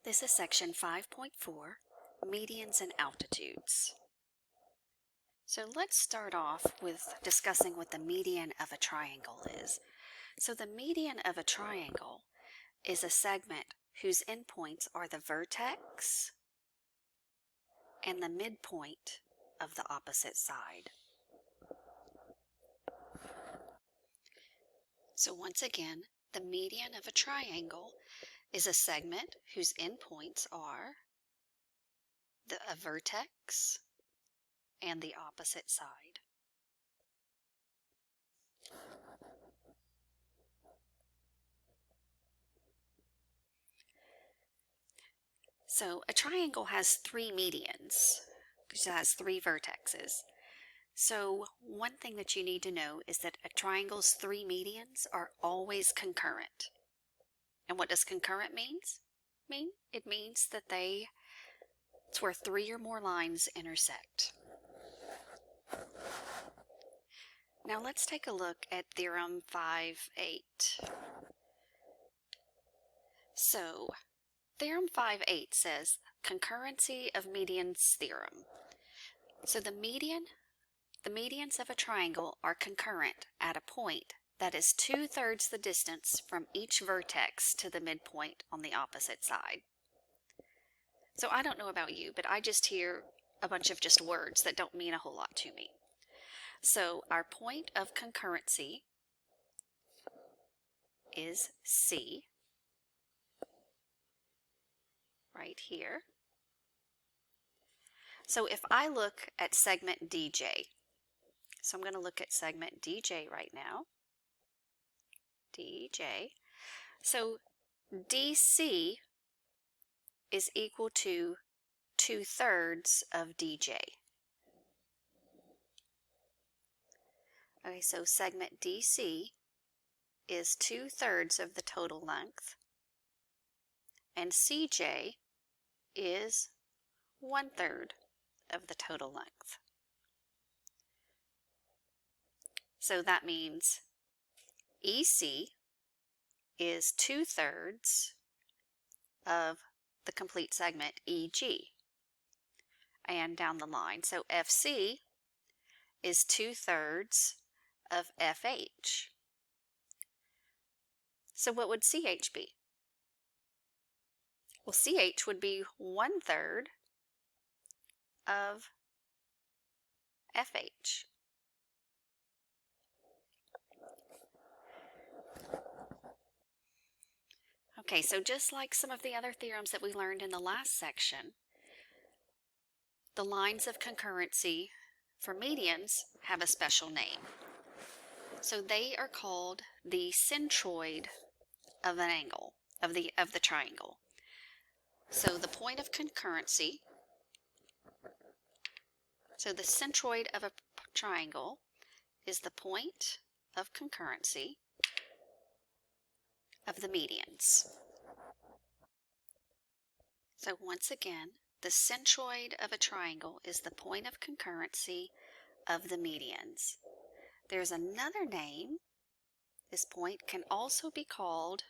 This is section 5.4, medians and altitudes. So let's start off with discussing what the median of a triangle is. So the median of a triangle is a segment whose endpoints are the vertex and the midpoint of the opposite side. So once again, the median of a triangle is a segment whose endpoints are a vertex and the opposite side. So a triangle has three medians, because it has three vertexes. So one thing that you need to know is that a triangle's three medians are always concurrent. And what does concurrent mean? It means that it's where three or more lines intersect. Now let's take a look at Theorem 5.8. So Theorem 5.8 says concurrency of medians theorem. So the medians of a triangle are concurrent at a point that is 2/3 the distance from each vertex to the midpoint on the opposite side. So I don't know about you, but I just hear a bunch of just words that don't mean a whole lot to me. So our point of concurrency is C, right here. So if I look at segment DJ, so I'm going to look at segment DJ right now. DJ. So DC is equal to 2/3 of DJ. Okay, so segment DC is 2/3 of the total length, and CJ is 1/3 of the total length. So that means EC is 2/3 of the complete segment EG, and down the line. So FC is 2/3 of FH. So what would CH be? Well, CH would be 1/3 of FH. Okay, so just like some of the other theorems that we learned in the last section, the lines of concurrency for medians have a special name. So they are called the centroid of an angle, of the triangle. So the point of concurrency, so the centroid of a triangle is the point of concurrency of the medians. So once again, the centroid of a triangle is the point of concurrency of the medians. There's another name. This point can also be called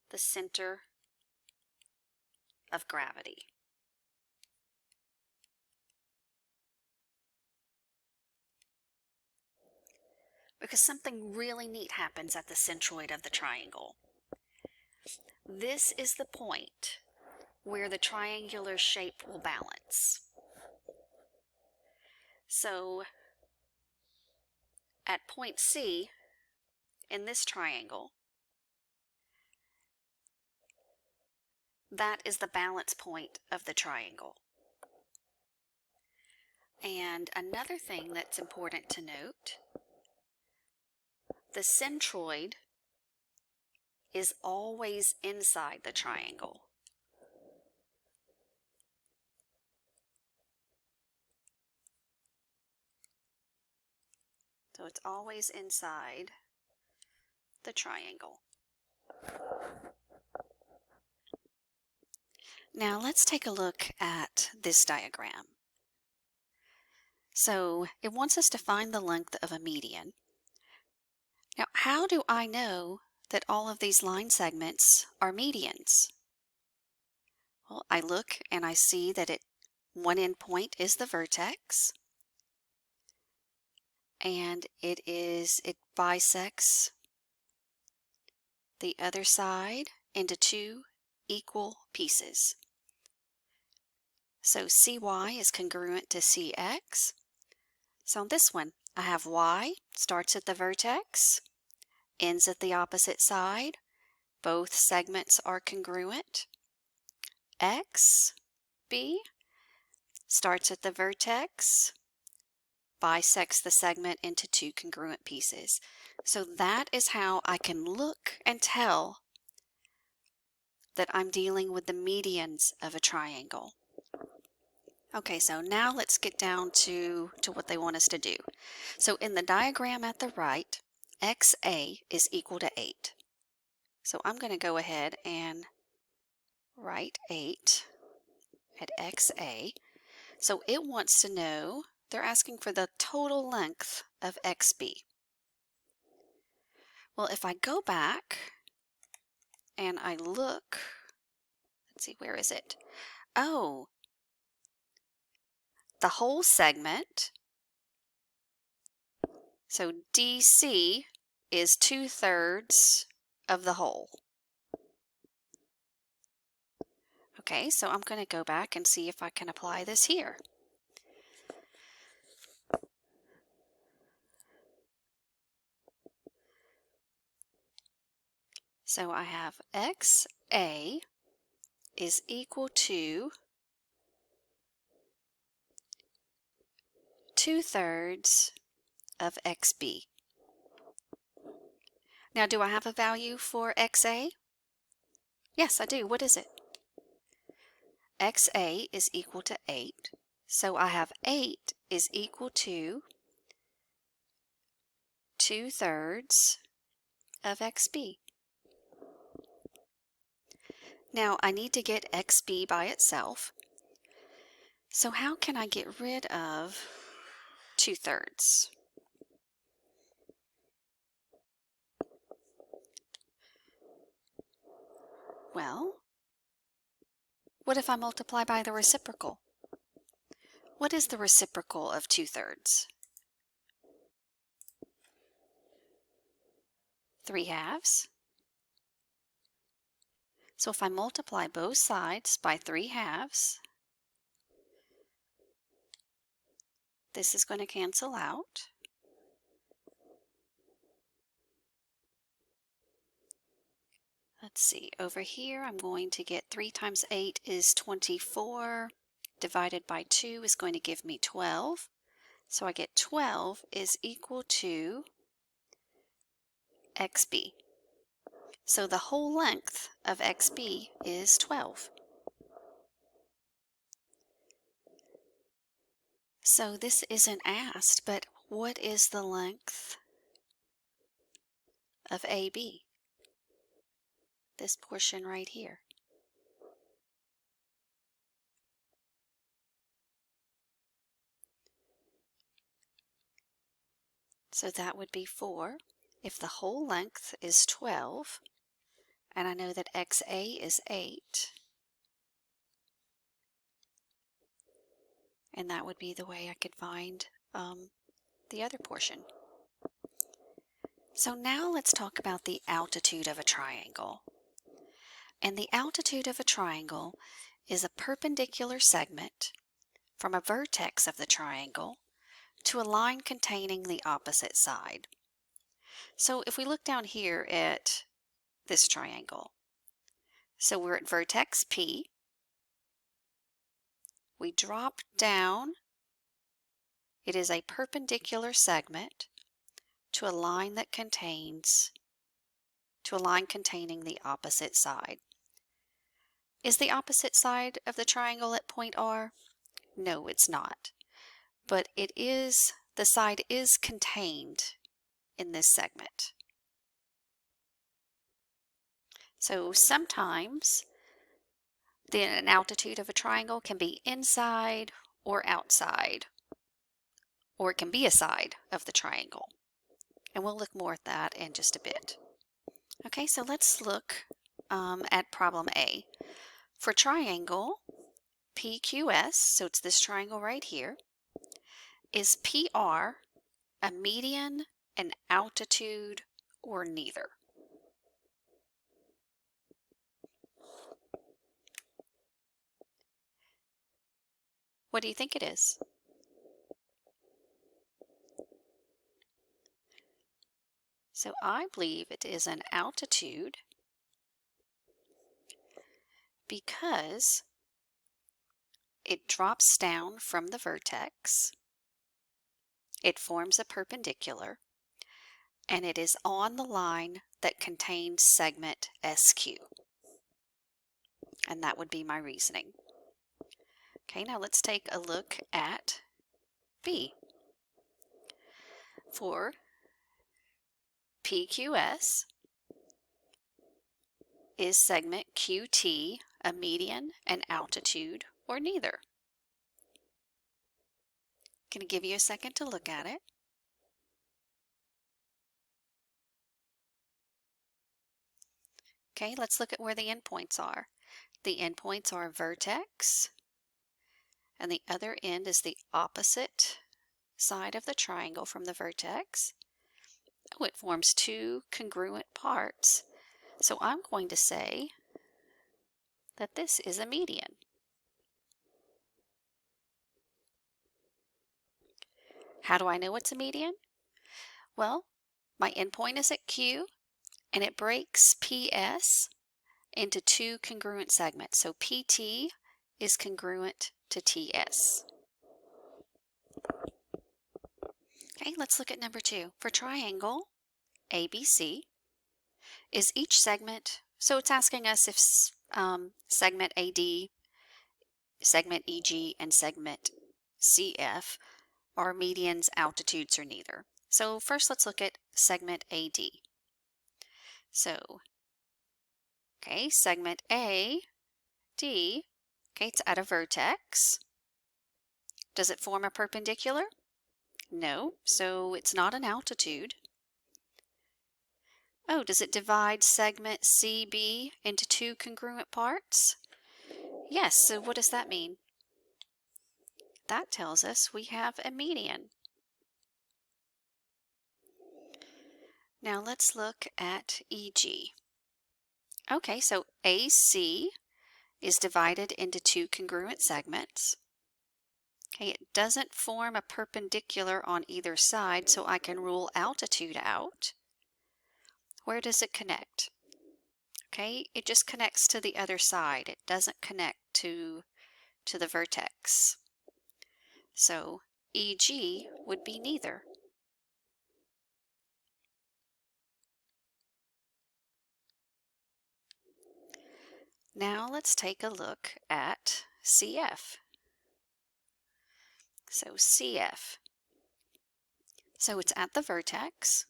the center of gravity. Because something really neat happens at the centroid of the triangle. This is the point where the triangular shape will balance. So at point C in this triangle, that is the balance point of the triangle. And another thing that's important to note, the centroid is always inside the triangle. So it's always inside the triangle. Now let's take a look at this diagram. So it wants us to find the length of a median. Now, how do I know that all of these line segments are medians? Well, I look and I see that one endpoint is the vertex, and it bisects the other side into two equal pieces. So CY is congruent to CX. So on this one, I have Y starts at the vertex, ends at the opposite side. Both segments are congruent. XB starts at the vertex, bisects the segment into two congruent pieces. So that is how I can look and tell that I'm dealing with the medians of a triangle. Okay, so now let's get down to what they want us to do. So in the diagram at the right, XA is equal to 8. So I'm going to go ahead and write 8 at XA. So it wants to know, they're asking for the total length of XB. Well, if I go back and I look, let's see, where is it? Oh, the whole segment. So DC is 2/3 of the whole. Okay, so I'm going to go back and see if I can apply this here. So I have XA is equal to 2/3 of XB. Now, do I have a value for XA? Yes, I do. What is it? XA is equal to 8. So I have 8 is equal to 2/3 of XB. Now, I need to get XB by itself. So how can I get rid of 2/3? Well, what if I multiply by the reciprocal? What is the reciprocal of 2/3? 3/2. So if I multiply both sides by 3/2, this is going to cancel out. Let's see, over here I'm going to get 3 times 8 is 24, divided by 2 is going to give me 12. So I get 12 is equal to XB. So the whole length of XB is 12. So this isn't asked, but what is the length of AB? This portion right here. So that would be 4. If the whole length is 12, and I know that XA is 8, and that would be the way I could find the other portion. So now let's talk about the altitude of a triangle. And the altitude of a triangle is a perpendicular segment from a vertex of the triangle to a line containing the opposite side. So if we look down here at this triangle, so we're at vertex P, we drop down, it is a perpendicular segment to a line that containing the opposite side. Is the opposite side of the triangle at point R? No, it's not. But it is, the side is contained in this segment. So sometimes an altitude of a triangle can be inside or outside, or it can be a side of the triangle. And we'll look more at that in just a bit. Okay, so let's look at problem A. For triangle, PQS, so it's this triangle right here, is PR a median, an altitude, or neither? What do you think it is? So I believe it is an altitude because it drops down from the vertex, it forms a perpendicular, and it is on the line that contains segment SQ. And that would be my reasoning. Okay, now let's take a look at B. For PQS, is segment QT a median, an altitude, or neither? Going to give you a second to look at it. Okay, let's look at where the endpoints are. The endpoints are vertex, and the other end is the opposite side of the triangle from the vertex. Oh, it forms two congruent parts. So I'm going to say that this is a median. How do I know it's a median? Well, my endpoint is at Q, and it breaks PS into two congruent segments. So PT is congruent to TS. Okay, let's look at number 2. For triangle ABC, is each segment, so it's asking us if segment AD, segment EG, and segment CF are medians, altitudes, or neither. So first let's look at segment AD. So, okay, segment AD, okay, it's at a vertex. Does it form a perpendicular? No, so it's not an altitude. Oh, does it divide segment CB into two congruent parts? Yes, so what does that mean? That tells us we have a median. Now let's look at EG. Okay, so AC is divided into two congruent segments. Okay, it doesn't form a perpendicular on either side, so I can rule altitude out. Where does it connect? Okay, it just connects to the other side. It doesn't connect to the vertex. So EG would be neither. Now let's take a look at CF. So CF. So it's at the vertex,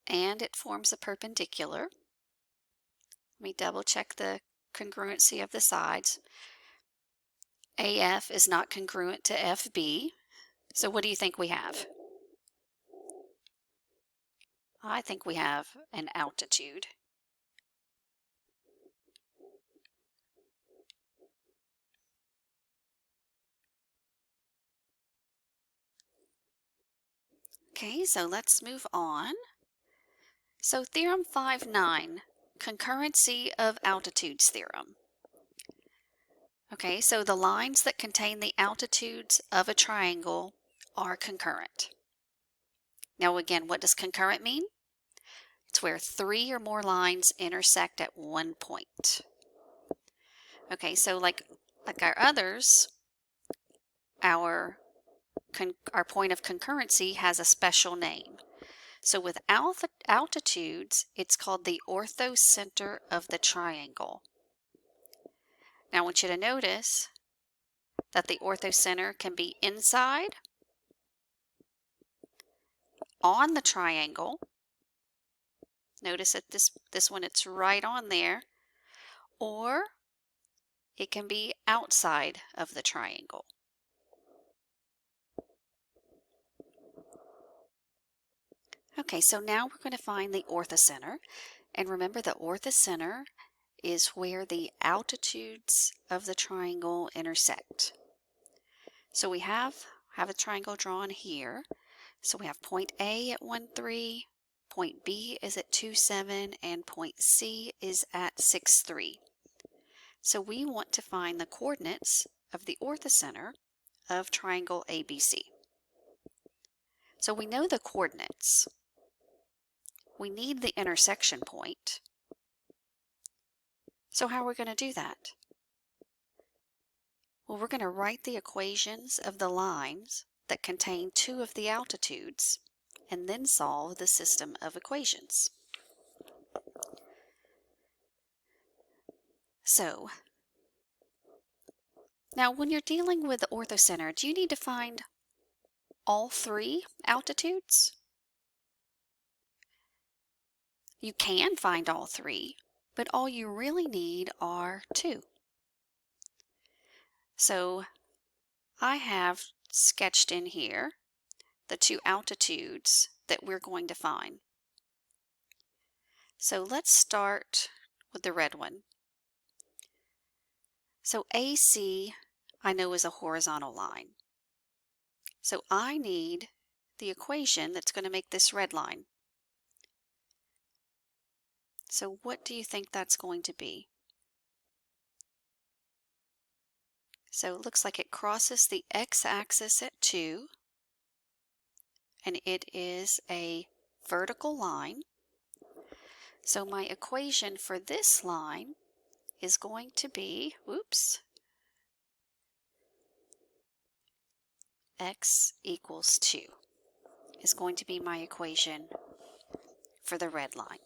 and it forms a perpendicular. Let me double check the congruency of the sides. AF is not congruent to FB. So what do you think we have? I think we have an altitude. Okay, so let's move on. So theorem 5.9, concurrency of altitudes theorem. Okay, so the lines that contain the altitudes of a triangle are concurrent. Now again, what does concurrent mean? It's where 3 or more lines intersect at one point. Okay, so like our others, our point of concurrency has a special name. So with altitudes, it's called the orthocenter of the triangle. Now I want you to notice that the orthocenter can be inside, on the triangle. Notice that this one, it's right on there. Or it can be outside of the triangle. Okay, so now we're going to find the orthocenter. And remember, the orthocenter is where the altitudes of the triangle intersect. So we have a triangle drawn here. So we have point A at 1, 3, point B is at 2, 7, and point C is at 6, 3. So we want to find the coordinates of the orthocenter of triangle ABC. So we know the coordinates. We need the intersection point. So how are we going to do that? Well, we're going to write the equations of the lines that contain two of the altitudes and then solve the system of equations. So, now when you're dealing with the orthocenter, do you need to find all three altitudes? You can find all three, but all you really need are two. So I have sketched in here the two altitudes that we're going to find. So let's start with the red one. So AC I know is a horizontal line. So I need the equation that's going to make this red line. So what do you think that's going to be? So it looks like it crosses the x-axis at 2, and it is a vertical line. So my equation for this line is going to be, x equals 2 is going to be my equation for the red line.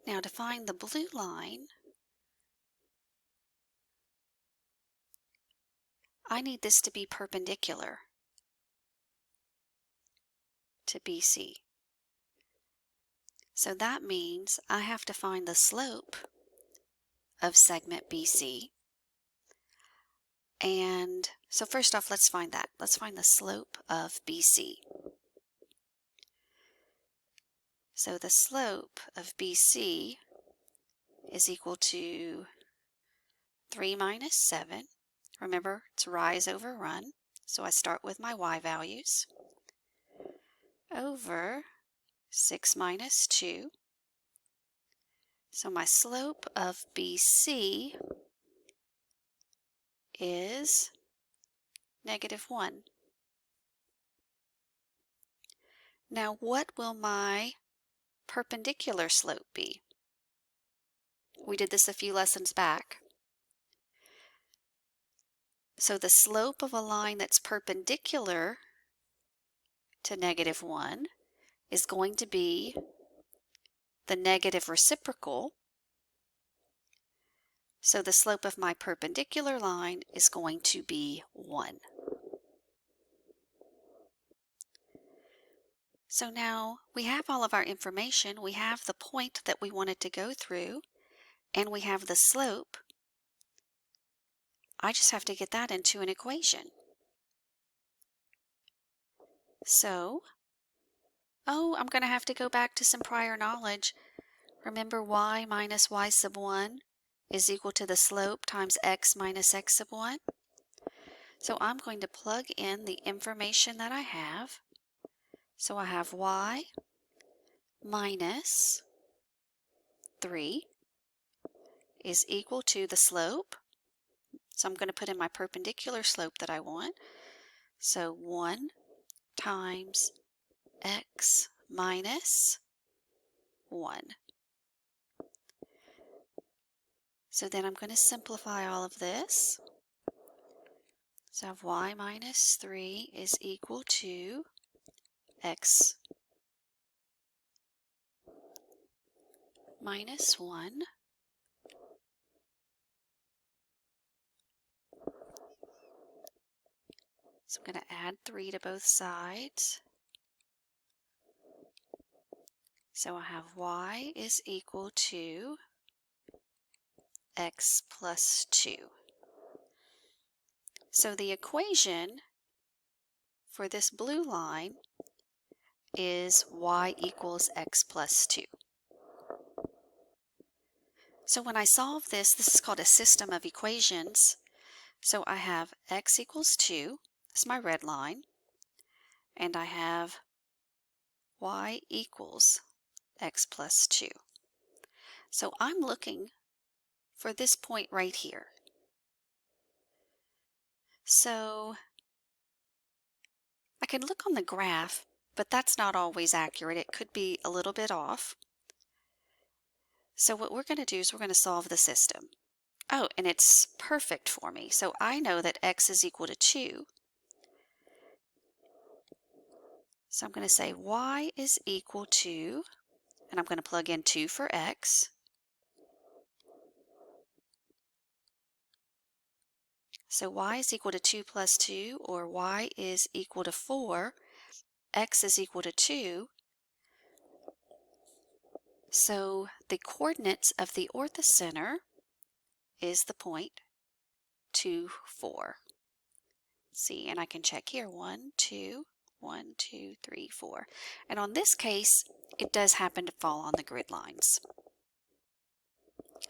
Now to find the blue line, I need this to be perpendicular to BC. So that means I have to find the slope of segment BC. And so first off, let's find that. Let's find the slope of BC. So the slope of BC is equal to 3 minus 7. Remember, it's rise over run. So I start with my y values. Over 6 minus 2. So my slope of BC is -1. Now what will my perpendicular slope be? We did this a few lessons back. So the slope of a line that's perpendicular to -1 is going to be the negative reciprocal. So the slope of my perpendicular line is going to be 1. So now we have all of our information. We have the point that we wanted to go through, and we have the slope. I just have to get that into an equation. So, I'm going to have to go back to some prior knowledge. Remember, y minus y sub 1 is equal to the slope times x minus x sub 1. So I'm going to plug in the information that I have. So I have y minus 3 is equal to the slope. So I'm going to put in my perpendicular slope that I want. So 1 times x minus 1. So then I'm going to simplify all of this. So I have y minus 3 is equal to x minus 1 so I'm going to add 3 to both sides. So I have y is equal to x plus 2. So the equation for this blue line is y equals x plus 2. So when I solve this, this is called a system of equations. So I have x equals 2, that's my red line, and I have y equals x plus 2. So I'm looking for this point right here. So I can look on the graph, but that's not always accurate. It could be a little bit off. So what we're going to do is we're going to solve the system. Oh, and it's perfect for me. So I know that x is equal to 2. So I'm going to say y is equal to, and I'm going to plug in 2 for x. So y is equal to 2 plus 2, or y is equal to 4. X is equal to 2. So the coordinates of the orthocenter is the point 2, 4. See, and I can check here 1, 2, 1, 2, 3, 4. And on this case, it does happen to fall on the grid lines.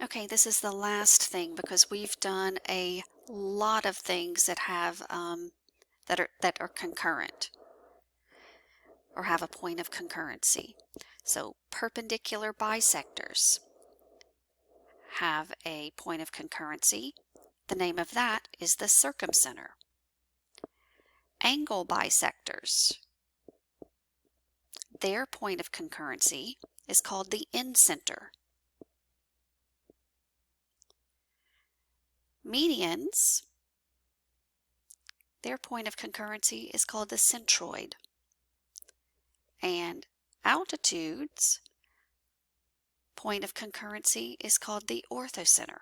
Okay, this is the last thing because we've done a lot of things that have that are concurrent or have a point of concurrency. So perpendicular bisectors have a point of concurrency. The name of that is the circumcenter. Angle bisectors, their point of concurrency is called the incenter. Medians, their point of concurrency is called the centroid. And altitudes, point of concurrency is called the orthocenter.